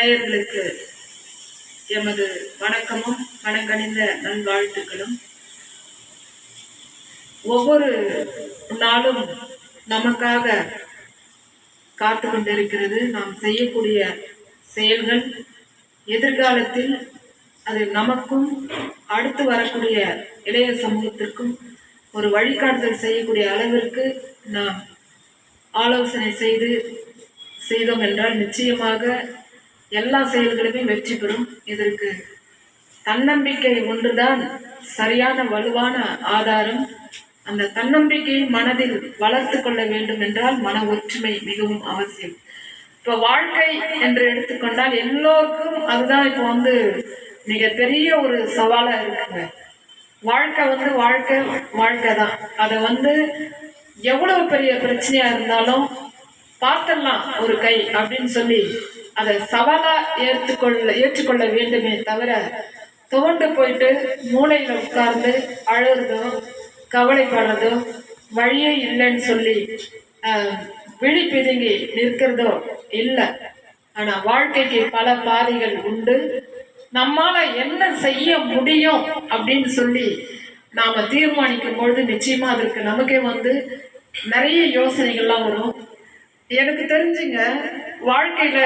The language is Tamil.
நேயர்களுக்கு எமது வணக்கமும் மனங்கனிந்த நல்வாழ்த்துக்களும். ஒவ்வொரு நாளும் நமக்காக காத்து கொண்டிருக்கிறது. நாம் செய்யக்கூடிய செயல்கள் எதிர்காலத்தில் அது நமக்கும் அடுத்து வரக்கூடிய இளைய சமூகத்திற்கும் ஒரு வழிகாட்டுதல் செய்யக்கூடிய அளவிற்கு நாம் ஆலோசனை செய்தோம் என்றால் நிச்சயமாக எல்லா செயல்களுமே வெற்றி பெறும். இதற்கு தன்னம்பிக்கை ஒன்றுதான் சரியான வலுவான ஆதாரம். அந்த தன்னம்பிக்கையை மனதில் வளர்த்து கொள்ள வேண்டும் என்றால் மன ஒற்றுமை மிகவும் அவசியம். இப்போ வாழ்க்கை என்று எடுத்துக்கொண்டால் எல்லோருக்கும் அதுதான் இப்போ மிகப்பெரிய ஒரு சவாலா இருக்குங்க. வாழ்க்கை தான். அதை எவ்வளவு பெரிய பிரச்சனையா இருந்தாலும் பார்த்தலாம் ஒரு கை அப்படின்னு சொல்லி அதை சவாலா ஏற்றுக்கொள்ள வேண்டுமே தவிர துவண்டு போயிட்டு மூளையில உட்கார்ந்து அழுறதோ கவலைப்படுறதோ வழியே இல்லைன்னு சொல்லி விழி பிதுங்கி நிற்கிறதோ இல்லை. ஆனா வாழ்க்கைக்கு பல பாதைகள் உண்டு. நம்மால என்ன செய்ய முடியும் அப்படின்னு சொல்லி நாம தீர்மானிக்கும் பொழுது நிச்சயமா அதற்கு நமக்கே நிறைய யோசனைகள்லாம் வரும். எனக்கு தெரிஞ்சுங்க, வாழ்க்கையில